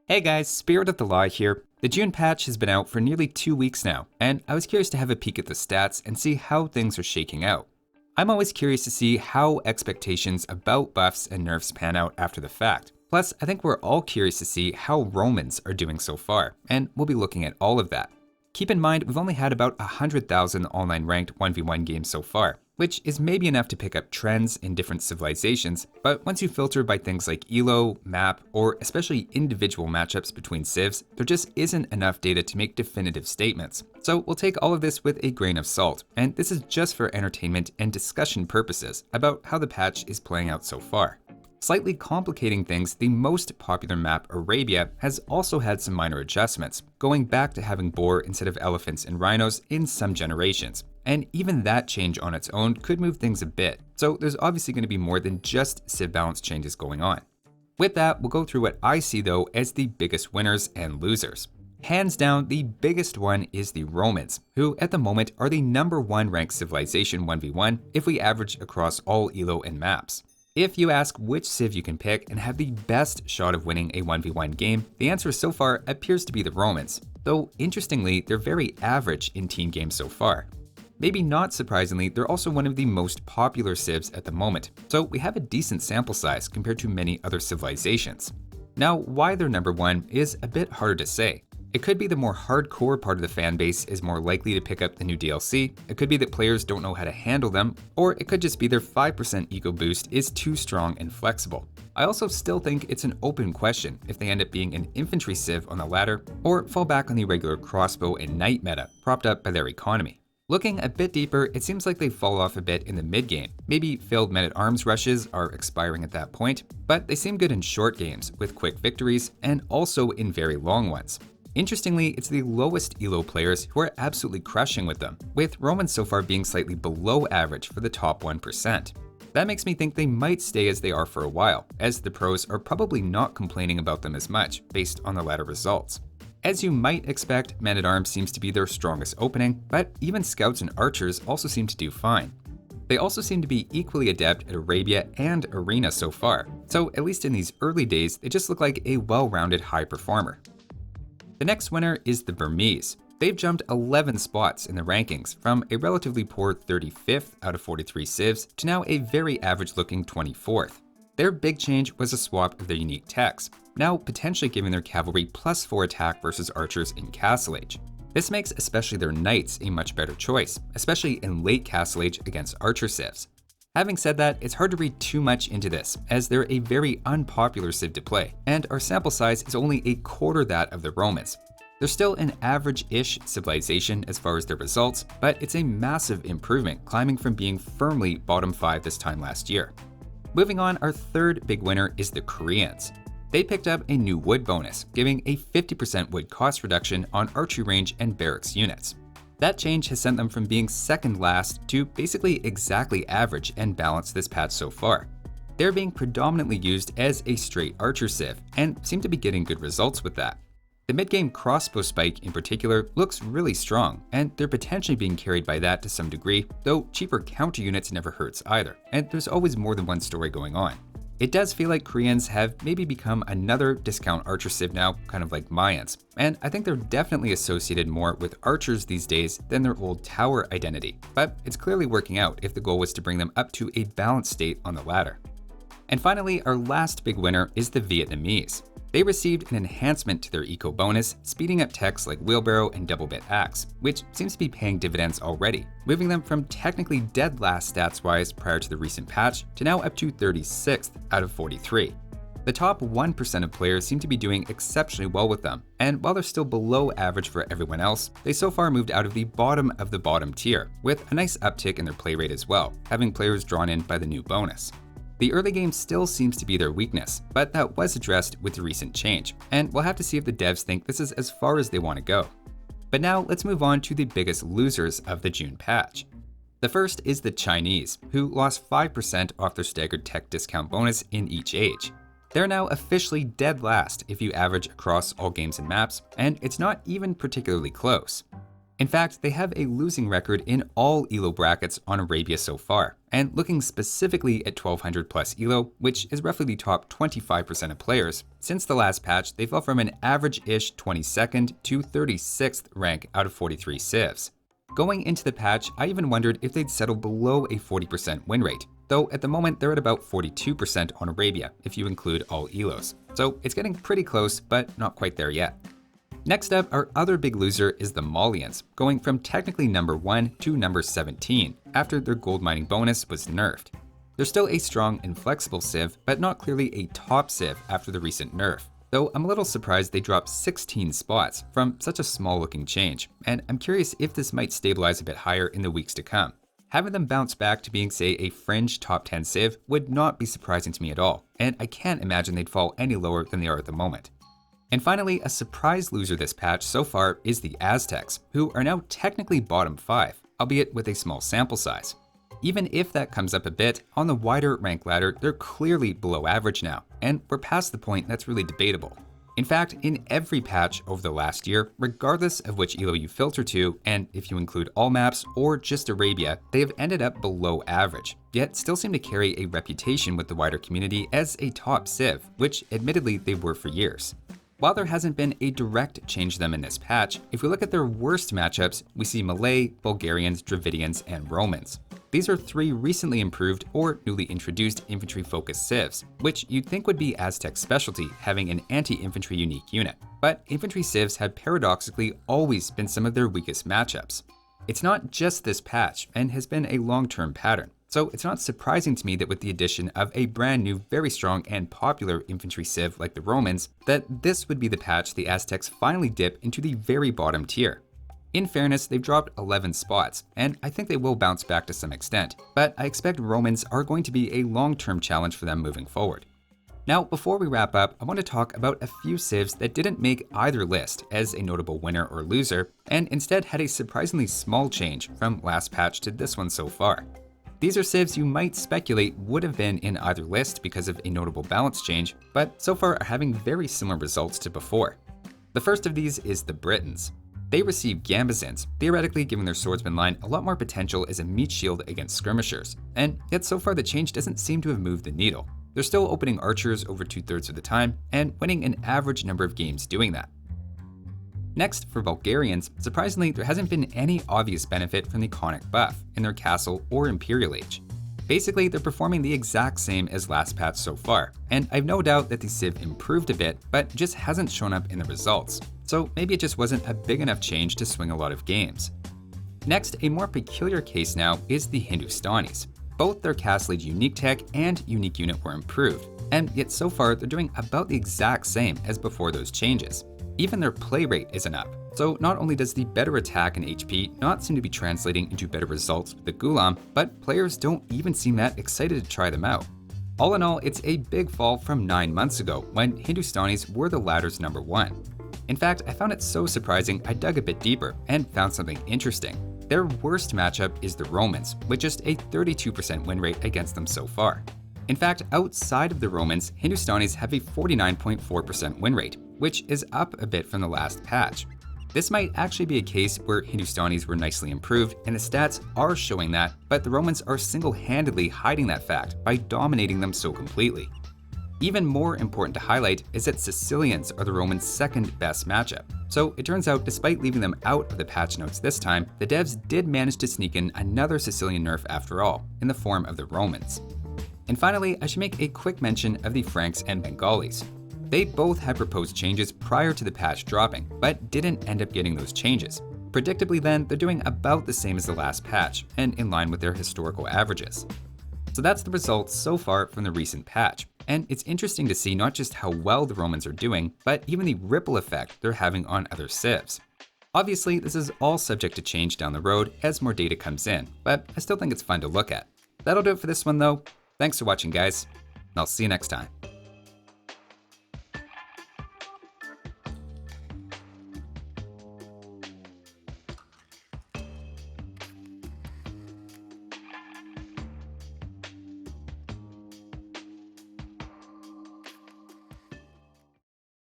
Hey guys, Spirit of the Law here. The June patch has been out for nearly 2 weeks now, and I was curious to have a peek at the stats and see how things are shaking out. I'm always curious to see how expectations about buffs and nerfs pan out after the fact. Plus, I think we're all curious to see how Romans are doing so far, and we'll be looking at all of that. Keep in mind, we've only had about 100,000 online ranked 1v1 games so far, which is maybe enough to pick up trends in different civilizations, but once you filter by things like elo, map, or especially individual matchups between civs, there just isn't enough data to make definitive statements. So we'll take all of this with a grain of salt, and this is just for entertainment and discussion purposes about how the patch is playing out so far. Slightly complicating things, the most popular map, Arabia, has also had some minor adjustments, going back to having boar instead of elephants and rhinos in some generations. And even that change on its own could move things a bit, so there's obviously going to be more than just civ balance changes going on. With that, we'll go through what I see though as the biggest winners and losers. Hands down, the biggest one is the Romans, who at the moment are the #1 ranked civilization 1v1 if we average across all elo and maps. If you ask which civ you can pick and have the best shot of winning a 1v1 game, the answer so far appears to be the Romans, though interestingly, they're very average in team games so far. Maybe not surprisingly, they're also one of the most popular civs at the moment, so we have a decent sample size compared to many other civilizations. Now, why they're #1 is a bit harder to say. It could be the more hardcore part of the fan base is more likely to pick up the new DLC, it could be that players don't know how to handle them, or it could just be their 5% ego boost is too strong and flexible. I also still think it's an open question if they end up being an infantry civ on the latter, or fall back on the regular crossbow and knight meta, propped up by their economy. Looking a bit deeper, it seems like they fall off a bit in the mid-game. Maybe failed men-at-arms rushes are expiring at that point, but they seem good in short games with quick victories and also in very long ones. Interestingly, it's the lowest elo players who are absolutely crushing with them, with Romans so far being slightly below average for the top 1%. That makes me think they might stay as they are for a while, as the pros are probably not complaining about them as much, based on the latter results. As you might expect, men-at-arms seems to be their strongest opening, but even scouts and archers also seem to do fine. They also seem to be equally adept at Arabia and Arena so far, so at least in these early days, they just look like a well-rounded high performer. The next winner is the Burmese. They've jumped 11 spots in the rankings from a relatively poor 35th out of 43 civs to now a very average-looking 24th. Their big change was a swap of their unique techs, now potentially giving their cavalry +4 attack versus archers in Castle Age. This makes especially their knights a much better choice, especially in late Castle Age against archer civs. Having said that, it's hard to read too much into this, as they're a very unpopular civ to play, and our sample size is only a quarter that of the Romans. They're still an average-ish civilization as far as their results, but it's a massive improvement, climbing from being firmly bottom 5 this time last year. Moving on, our third big winner is the Koreans. They picked up a new wood bonus, giving a 50% wood cost reduction on archery range and barracks units. That change has sent them from being second last to basically exactly average and balanced this patch so far. They're being predominantly used as a straight archer civ, and seem to be getting good results with that. The mid-game crossbow spike in particular looks really strong, and they're potentially being carried by that to some degree, though cheaper counter units never hurts either, and there's always more than one story going on. It does feel like Koreans have maybe become another discount archer civ now, kind of like Malians, and I think they're definitely associated more with archers these days than their old tower identity, but it's clearly working out if the goal was to bring them up to a balanced state on the ladder. And finally, our last big winner is the Vietnamese. They received an enhancement to their eco bonus, speeding up techs like wheelbarrow and double bit axe, which seems to be paying dividends already, moving them from technically dead last stats-wise prior to the recent patch to now up to 36th out of 43. The top 1% of players seem to be doing exceptionally well with them, and while they're still below average for everyone else, they so far moved out of the bottom tier, with a nice uptick in their play rate as well, having players drawn in by the new bonus. The early game still seems to be their weakness, but that was addressed with the recent change, and we'll have to see if the devs think this is as far as they want to go. But now let's move on to the biggest losers of the June patch. The first is the Chinese, who lost 5% off their staggered tech discount bonus in each age. They're now officially dead last if you average across all games and maps, and it's not even particularly close. In fact, they have a losing record in all elo brackets on Arabia so far, and looking specifically at 1200 plus elo, which is roughly the top 25% of players, since the last patch they fell from an average-ish 22nd to 36th rank out of 43 civs. Going into the patch, I even wondered if they'd settle below a 40% win rate, though at the moment they're at about 42% on Arabia if you include all elos. So it's getting pretty close, but not quite there yet. Next up, our other big loser is the Malians, going from technically number 1 to number 17 after their gold mining bonus was nerfed. They're still a strong and flexible civ, but not clearly a top civ after the recent nerf. Though I'm a little surprised they dropped 16 spots from such a small looking change, and I'm curious if this might stabilize a bit higher in the weeks to come. Having them bounce back to being, say, a fringe top 10 civ would not be surprising to me at all, and I can't imagine they'd fall any lower than they are at the moment. And finally, a surprise loser this patch so far is the Aztecs, who are now technically bottom 5, albeit with a small sample size. Even if that comes up a bit, on the wider rank ladder, they're clearly below average now, and we're past the point that's really debatable. In fact, in every patch over the last year, regardless of which elo you filter to, and if you include all maps or just Arabia, they have ended up below average, yet still seem to carry a reputation with the wider community as a top civ, which admittedly they were for years. While there hasn't been a direct change to them in this patch, if we look at their worst matchups, we see Malay, Bulgarians, Dravidians, and Romans. These are 3 recently improved or newly introduced infantry-focused civs, which you'd think would be Aztec's specialty, having an anti-infantry unique unit. But infantry civs have paradoxically always been some of their weakest matchups. It's not just this patch, and has been a long-term pattern. So it's not surprising to me that with the addition of a brand new, very strong and popular infantry civ like the Romans, that this would be the patch the Aztecs finally dip into the very bottom tier. In fairness, they've dropped 11 spots, and I think they will bounce back to some extent, but I expect Romans are going to be a long-term challenge for them moving forward. Now, before we wrap up, I want to talk about a few civs that didn't make either list as a notable winner or loser, and instead had a surprisingly small change from last patch to this one so far. These are civs you might speculate would have been in either list because of a notable balance change, but so far are having very similar results to before. The first of these is the Britons. They receive Gambazins, theoretically giving their swordsman line a lot more potential as a meat shield against skirmishers, and yet so far the change doesn't seem to have moved the needle. They're still opening archers over 2/3 of the time, and winning an average number of games doing that. Next, for Bulgarians, surprisingly there hasn't been any obvious benefit from the iconic buff in their castle or imperial age. Basically, they're performing the exact same as last patch so far, and I've no doubt that the civ improved a bit, but just hasn't shown up in the results. So maybe it just wasn't a big enough change to swing a lot of games. Next, a more peculiar case now is the Hindustanis. Both their castle age unique tech and unique unit were improved, and yet so far they're doing about the exact same as before those changes. Even their play rate isn't up. So not only does the better attack and HP not seem to be translating into better results with the Gulam, but players don't even seem that excited to try them out. All in all, it's a big fall from 9 months ago when Hindustanis were the ladder's number 1. In fact, I found it so surprising I dug a bit deeper and found something interesting. Their worst matchup is the Romans, with just a 32% win rate against them so far. In fact, outside of the Romans, Hindustanis have a 49.4% win rate, which is up a bit from the last patch. This might actually be a case where Hindustanis were nicely improved and the stats are showing that, but the Romans are single-handedly hiding that fact by dominating them so completely. Even more important to highlight is that Sicilians are the Romans' second best matchup. So it turns out, despite leaving them out of the patch notes this time, the devs did manage to sneak in another Sicilian nerf after all, in the form of the Romans. And finally, I should make a quick mention of the Franks and Bengalis. They both had proposed changes prior to the patch dropping, but didn't end up getting those changes. Predictably then, they're doing about the same as the last patch, and in line with their historical averages. So that's the results so far from the recent patch, and it's interesting to see not just how well the Romans are doing, but even the ripple effect they're having on other civs. Obviously, this is all subject to change down the road as more data comes in, but I still think it's fun to look at. That'll do it for this one though. Thanks for watching guys, and I'll see you next time.